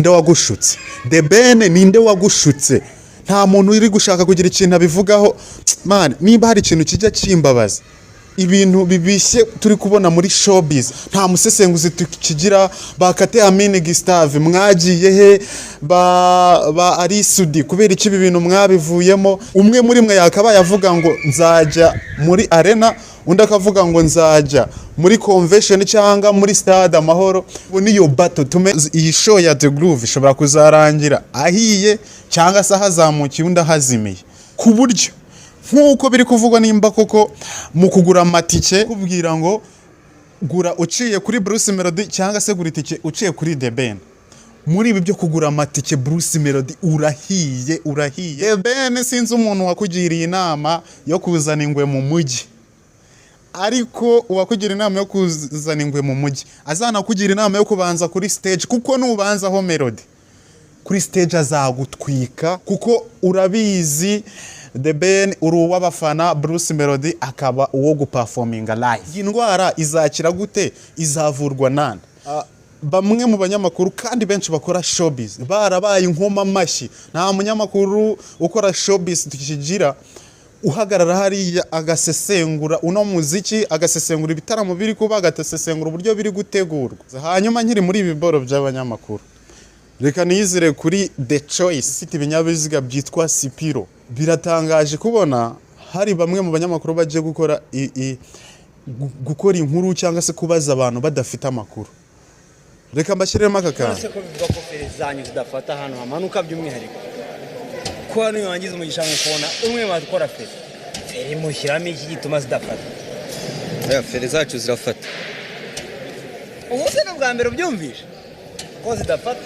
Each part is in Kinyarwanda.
ninde wagushutse? The Ben ninde wagushutse? Nta muntu uri gushaka kugira ikintu abivugaho. Man, niba hari ikintu kijya kimbabaza, ibintu bibishye turi kubona muri showbiz, nta musesenguzi tukigira. Bakate Amine Gustave mwagiye he? Ba Arisudi kubera iki ibintu mwabivuyemo? Umwe muri mwe yakabaye avuga ngo nzajya muri arena, undi akavuga ngo nzajya muri convention cyangwa muri stade Amahoro. Ubu niyo battle tume iyi show ya The Groove ishobora kuzarangira ahiye cyangwa se hazamukiye undi ahazimiye, ku buryo nkuko biri kuvugwa nimba koko mu kugura amatike kubwira ngo gura uciye kuri Bruce Melody cyangwa se gura itike uciye kuri The Ben. Muri ibi byo kugura amatike Bruce Melody urahiye. The Ben sinzi umuntu wakugiriye inama yo kuzana ingwe mu mujyi, ariko uwakugira inama yo kuzana ingwe mu mujyi azana kugira inama yo kubanza kuri stage, kuko nubanza ho Melody kuri stage azagutwika, kuko urabizi The Ben uri uw'abafana, Bruce Melody akaba uwo guperforminga live. Iyi ndwara izakira gute? Izavurwa nande? Bamwe mu banyamakuru kandi benshi bakora showbiz barabaye inkoma mashyi. Nta munyamakuru ukora showbiz tukigira uhagarara hariya agasesengura uno muziki, agasesengura ibitaramo biri kuba, agasesengura uburyo biri gutegurwa. Hanyuma nkiri muri ibi biboro by'abanyamakuru, reka nizire kuri The Choice ifite ibinyabiziga byitwa Sipiro. Biratangaje kubona hari bamwe mu banyamakuru bagiye gukora inkuru cyangwa se kubaza abantu badafite amakuru. Reka mbashyiremo aka kantu. Ese ko bivuga ko feri zanyu zidafata hano hamanuka by'umwihariko, ko hano yangize umugisha mu kubona umwe bakora feri mushyiramo iki gituma zidafata? Feri zacu zirafata. Ubu se bwa mbere ubyumvisha ko zidafata,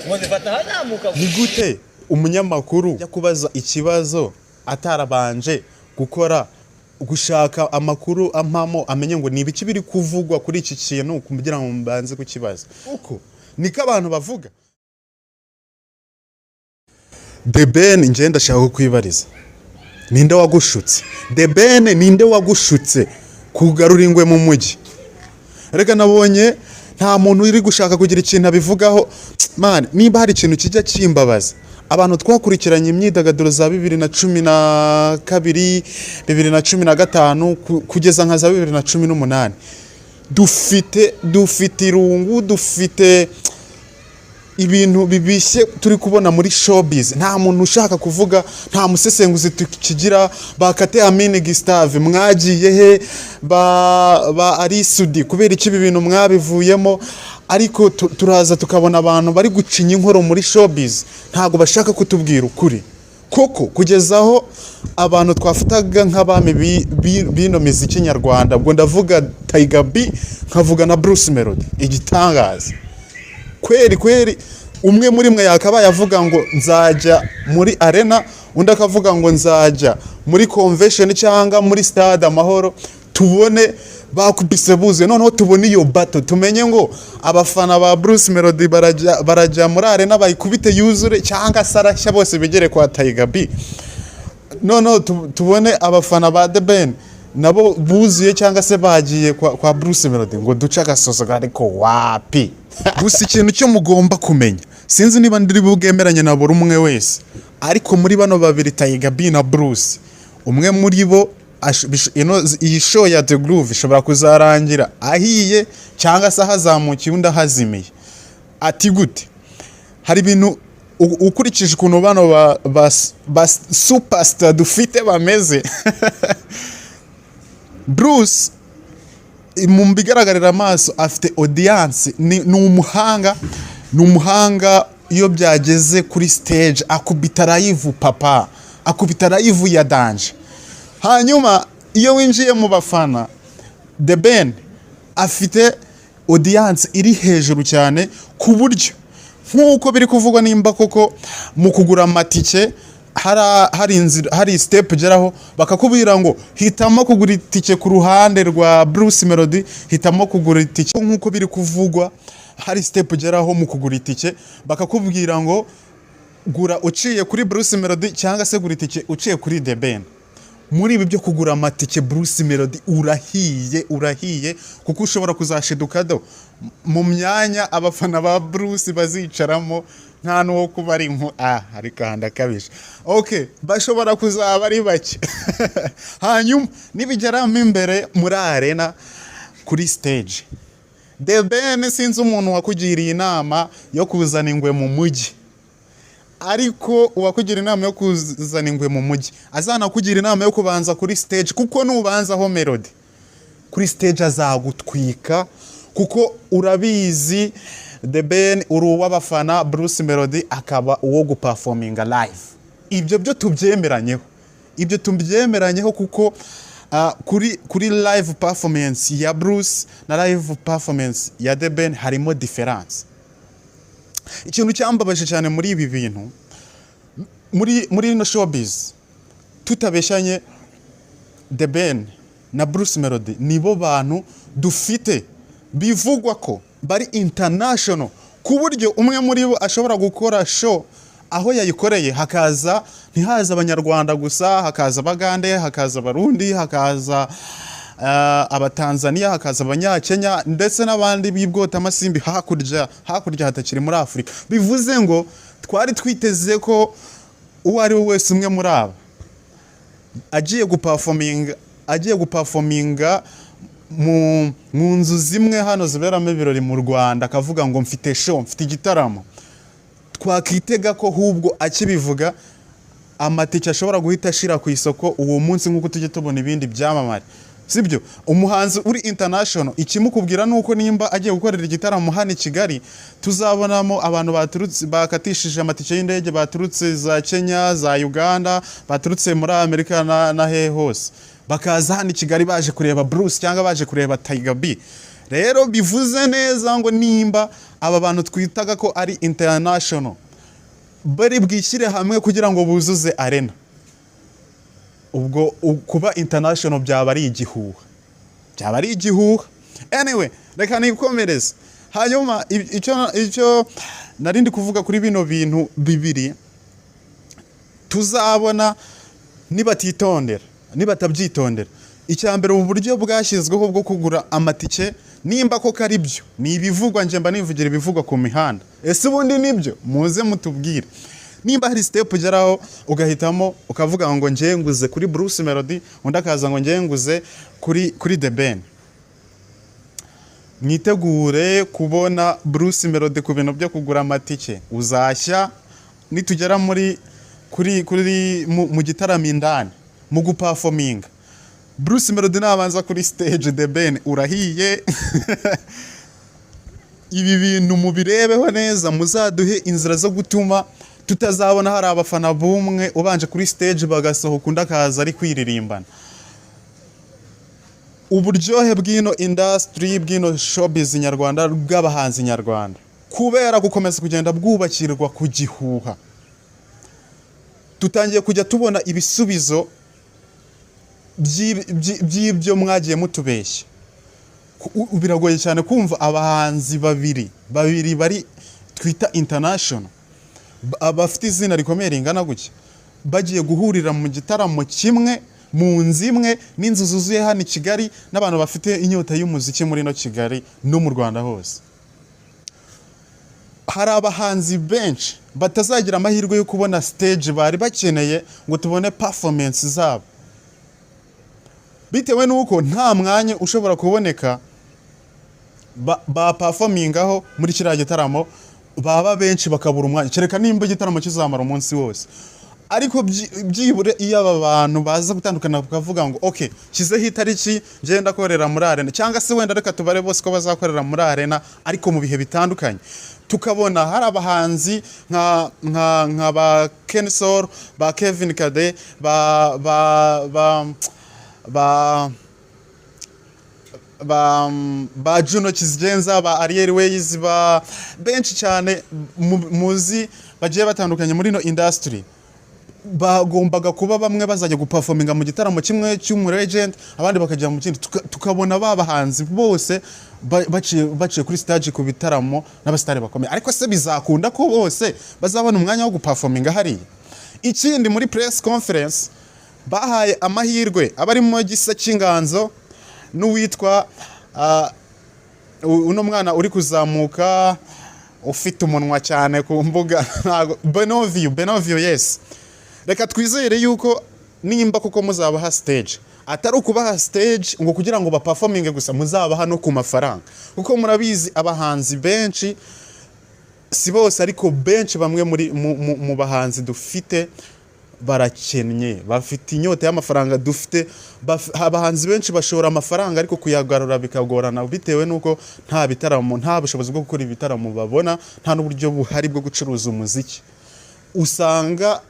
ngo zifata hazamuka. Ni gute umunyamakuru ya kubaza ikibazo atarabanje gushaka amakuru ampamo amenye ngo nibiki biri kuvugwa kuri iki kintu kugira ngo mbanze kukibaza? Uko niko abantu bavuga. The Ben nje ndashaka kwibariza, ninde wagushutse? The Ben ninde wagushutse kugarura ingwe mu mujyi? Reka nabonye nta muntu uri gushaka kugira ikintu abivugaho. Man, niba hari ikintu kijya kimbabaza, abantu twakurikiranye imyidagaduro za 2012 2015 kugeza nka za 2018, dufite irungu, dufite ibintu bibishye turi kubona muri showbiz. Nta muntu ushaka kuvuga, nta musesenguzi tukigira. Bakate Amine Gustave mwagiye he? Ba Arisudi kubera iki ibintu mwabivuyemo? Ariko turaza tukabona abantu bari gucinya inkoro muri showbiz, ntago bashaka kutubwira ukuri. Koko kugezaho abantu twafataga nk'abami bino miziki nyarwanda, ubwo ndavuga Tiger B, nkavuga na Bruce Melody, igitangaza kweri. Umwe muri mwe yakabaye avuga ngo nzajya muri arena, undi akavuga ngo nzajya muri convention cyangwa muri stade Amahoro. Tubone bakubise buze, noneho tubone iyo battle, tumenye ngo abafana ba Bruce Melody barajya muri arena bayikubite yuzure cyangwa sarashya bose bigere kwa Tiger B. Noneho tubone abafana ba The Ben nabo buzuye cyangwa se bagiye kwa Bruce Melody ngo duce agasoso ariko wapi. Gusa ikintu cyo mugomba kumenya, sinzi niba ndiri bugemeranye na buri umwe wese, ariko muri bano babiri Tiger B na Bruce, umwe muri bo iyi show ya The Groove ishobora kuzarangira ahiye cyangwa se hazamukiye undi ahazimiye. Ati gute? Hari ibintu ukurikije ukuntu bano ba superstar dufite bameze. Bruce mu bigaragarira amaso afite audience, ni umuhanga. Iyo byageze kuri stage akubita live papa, akubita live ya danje. Hanyuma iyo winjiye mu bafana, The Ben afite audience iri hejuru cyane, ku buryo nkuko biri kuvugwa nimba koko mu kugura amatike hari step geraho bakakubwira ngo hitamo kugura itike ku ruhande rwa Bruce Melody, hitamo kugura itike. Nkuko biri kuvugwa hari step geraho mu kugura itike bakakubwira ngo gura uciye kuri Bruce Melody cyangwa se gura itike uciye kuri The Ben. muri ibi byo kugura amatike Bruce Melody urahiye kuko ushobora kuzashiduka do mu myanya abafana ba Bruce bazicaramo nta nuwo kuba ari ariko handakabije. Okay, bashobora kuzaba ari bake. Hanyuma nibigeramo imbere muri arena kuri stage, The Ben sinzi umuntu wakugiriye inama yo kuzana ingwe mu mujyi, ariko uwakugira inama yo kuzana ingwe mu mujyi azana kugira inama yo kubanza kuri stage, kuko nubanzaho Melody kuri stage azagutwika, kuko urabizi The Ben uri uw'abafana, Bruce Melody akaba uwo guperforminga live. Ibyo byo tubyemeranyeho kuko kuri live performance ya Bruce na live performance ya The Ben harimo difference. Ikintu cyambabaje cyane muri ibi bintu muri ino showbiz, tutabeshanye, The Ben na Bruce Melody nibo bantu dufite bivugwa ko bari international, ku buryo umwe muri bo ashobora gukora show aho yayikoreye hakaza ntihaza abanyarwanda gusa, hakaza abagande, hakaza abarundi, hakaza abatanzania, hakaza abanyakenya ndetse n'abandi bibwota amasimbi hakurya hatakiri muri Afrika. Bivuze ngo twari twiteze ko uwo ari we wese umwe muri aba agiye guperforminga mu nzu zimwe hano ziberamo ibirori mu Rwanda, akavuga ngo mfite show, mfite igitaramo, twakitega ko hubwo akibivuga amatike ashobora guhita ashira ku isoko uwo munsi, nk'uko tujye tubona ibindi byamamare. Sibyo, umuhanzi uri international ikimukubwira nuko nimba agiye gukorera igitaramo hano i Kigali, tuzabonamo abantu bakatishije amatike y'indege baturutse za Kenya, za Uganda, baturutse muri Amerika na he hose, bakaza hano i Kigali baje kureba Bruce cyangwa baje kureba Tiger B. Rero bivuze neza ngo nimba aba bantu twitaga ko ari international bari bwishyire hamwe kugira ngo buzuze arena, ubwo kuba international byaba ari igihuha. Anyway, reka nikomereze. Hanyuma icyo narindi kuvuga kuri bino bintu bibiri tuzabona nibatabyitondera. Icyambere uburyo bwashyizweho bwo kugura amatike, nimba ko kari byo ni ibivugwa, nje mba nivugira ibivugwa ku mihanda. Ese ubundi nibyo? Muze mutubwire. Nimba hari step ugeraho ugahitamo ukavuga ngo ngiye nguze kuri Bruce Melody, undi akaza ngo ngiye nguze kuri The Ben, mwitegure kubona Bruce Melody ku bintu byo kugura amatike uzashya nitugera mu gitaramo indani mu guperforminga. Bruce Melody nabanza kuri stage, The Ben urahiye. Ibi bintu mubirebeho neza, muzaduhe inzira zo gutuma tutazabona hari abafana bumwe ubanje kuri stage bagasohoka undi akaza ari kwiririmbana. Uburyohe bw'ino industry, bw'ino showbiz nyarwanda, bw'abahanzi nyarwanda kubera gukomeza kugenda bwubakirwa ku gihuha, tutangiye kujya tubona ibisubizo by'ibyo mwagiye mutubeshya. Biragoye cyane kumva abahanzi babiri bari twita international, abafite izina rikomeye ringana gutya, bagiye guhurira mu gitaramo kimwe, mu nzu imwe, n'inzu zuzuye hano i Kigali, n'abantu bafite inyota y'umuziki muri no Kigali no mu Rwanda hose. Hari abahanzi benshi batazagira amahirwe yo kubona stage bari bakeneye ngo tubone performance zabo, bitewe nuko nta mwanya ushobora kuboneka ba performingaho muri kiriya gitaramo, baba benshi bakabura umwanya, kereka nimba igitaramo kizamara umunsi wose. Ariko byibure iyo aba bantu baza gutandukana bakavuga ngo okay, kizeho itariki ngenda korera muri arena, cyangwa se wenda reka tubare bose ko bazakorera muri arena ariko mu bihe bitandukanye, tukabona hari abahanzi nka ba Kensol, ba Kevin Kade, ba Juno Kizigenza, ba Ariel Ways, ba benshi cyane muzi bagiye batandukanye muri no industry, bagombaga kuba bamwe bazajya guperforminga mu gitaramo kimwe cy'umu legend, abandi bakajya mu kindi, tukabona babahanzi bose baciye kuri stage ku bitaramo n'abastari bakomeye. Ariko se bizakunda ko bose bazabona umwanya wo guperforminga hariya? Ikindi muri press conference bahaye amahirwe abarimo Gisa cy'Inganzo n'uwitwa uno mwana uri kuzamuka ufite umunwa cyane ku mbuga Benovio yes. Reka twizere yuko nimba kuko muzabaha stage atari ukubaha stage ngo kugira ngo baperforminge gusa, muzabaha no ku mafaranga, kuko murabizi abahanzi benshi, si bose ariko benshi, bamwe mu bahanzi dufite barakennye, bafite inyota y'amafaranga. Dufite abahanzi benshi bashora amafaranga ariko kuyagarura bikagorana bitewe nuko nta bitaramo, nta bushobozi bwo gukora ibitaramo babona, nta n'uburyo buhari bwo gucuruza umuziki. Usanga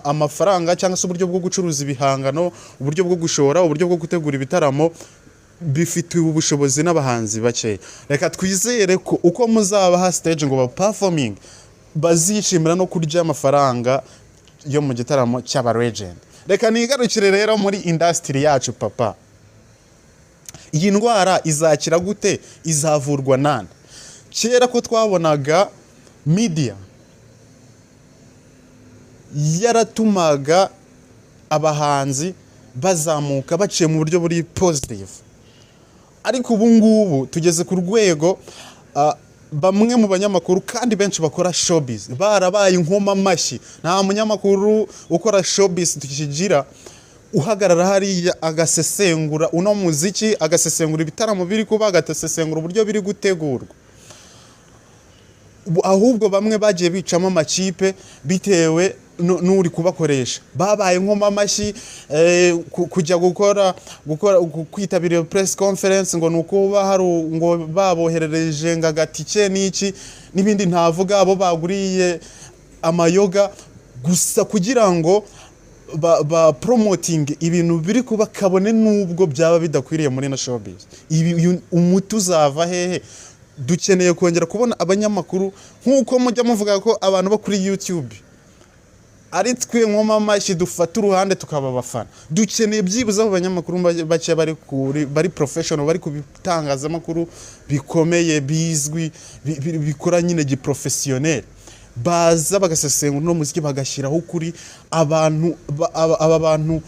amafaranga cyangwa se uburyo bwo gucuruza ibihangano, uburyo bwo gushora, uburyo bwo gutegura ibitaramo bifitiwe ubushobozi n'abahanzi bake. Reka twizere ko uko muzabaha stage ngo ba performing bazishimira no kurya amafaranga yo mu gitaramo cy'aba legend. Reka nigarukire rero muri industry yacu papa. Iyi ndwara izakira gute? Izavurwa nande? Kera ko twabonaga media yaratumaga abahanzi bazamuka baciye mu buryo buri positive, ariko ubu ngubu tugeze ku rwego bamwe mu banyamakuru kandi benshi bakora showbiz barabaye inkoma mashyi. Nta munyamakuru ukora showbiz tukigira uhagarara hariya agasesengura uno muziki, agasesengura ibitaramo biri kuba, agasesengura uburyo biri gutegurwa. Ahubwo bamwe bagiye bicamo amakipe bitewe n'uri kubakoresha, babaye nkoma amashyi kujya gukora kwitabira press conference ngo nuko hari ngo baboherereje ngagatike n'iki n'ibindi ntavuga, abo baguriye amayoga gusa kugira ngo ba promoting ibintu biri kuba kabone nubwo byaba bidakwiriye muri na showbiz. Ibi umuti uzava hehe? Dukeneye kongera kubona abanyamakuru nkuko mujya muvuga ko abantu bo kuri YouTube ari twe nkoma amashyi dufata uruhande tukaba abafana. Dukeneye byibuze abo banyamakuru bake bari professional, bari kubitangaza amakuru bikomeye, bizwi, bikora nyine giprofessionnel, baza bagasesengura no muziki bagashyiraho ukuri. Aba bantu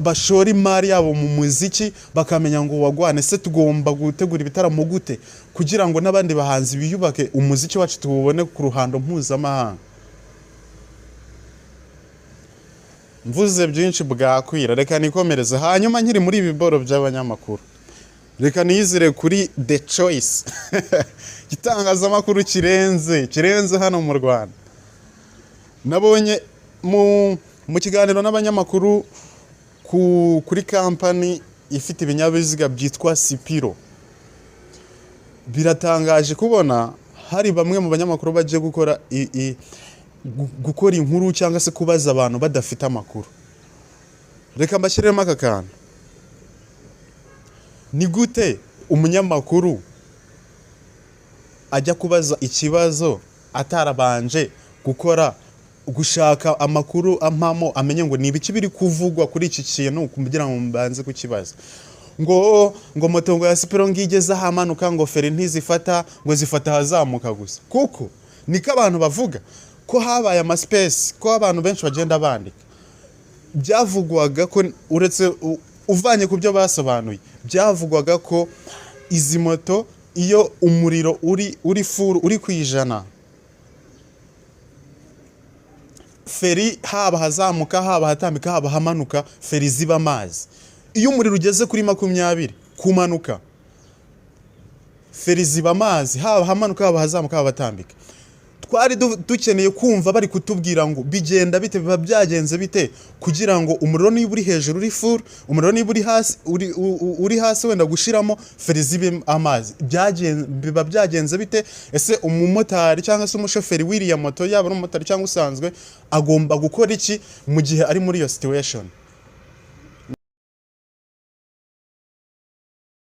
bashora imari yabo mu muziki bakamenya ngo wagwane se tugomba gutegura ibitaramo gute kugira ngo n'abandi bahanzi biyubake, umuziki wacu tuwubone ku ruhando mpuzamahanga. Mvuze byinshi bwakwira, reka nikomereze. Hanyuma nkiri muri ibiboro by'abanyamakuru, reka nizire kuri The Choice gitangazamakuru kirenze hano mu Rwanda. Nabonye mu kiganiro n'abanyamakuru kuri company ifite ibinyabiziga byitwa Sipiro. Biratangaje kubona hari bamwe mu banyamakuru bagiye gukora inkuru cyangwa se kubaza abantu badafite amakuru. Reka mbashyiremo aka kantu. Ni gute umunyamakuru ajya kubaza ikibazo atarabanje gushaka amakuru ampamo amenye ngo ni ibiki biri kuvugwa kuri iki kintu kugira ngo mbanze kukibaza? Ngo moto ngo ya Sipiro ngigeze ahamanuka ngo feri ntizifata, ngo zifata hazamuka gusa. Kuko niko abantu bavuga ko habaye ama space, ko abantu benshi bagenda bandika. Byavugwaga ko uretse uvanye ku byo basobanuye, byavugwaga ko izi moto iyo umuriro uri full uri kwijana, feri haba hazamuka, haba hatambika, haba hamanuka, feri ziba amazi. Iyo umuriro ugeze kuri 20 kumanuka, feri ziba amazi, haba hamanuka, haba hazamuka, haba hatambika. Twari dukeneye kumva bari kutubwira ngo bigenda bite, biba byagenze bite kugira ngo umuriro niba uri hejuru uri full, umuriro niba uri hasi wenda gushiramo, feri zibe amazi. Biba byagenze bite? Ese umumotari cyangwa se umushoferi wiriya moto, yaba ari umumotari cyangwa usanzwe, agomba gukora iki mu gihe ari muri iyo situation?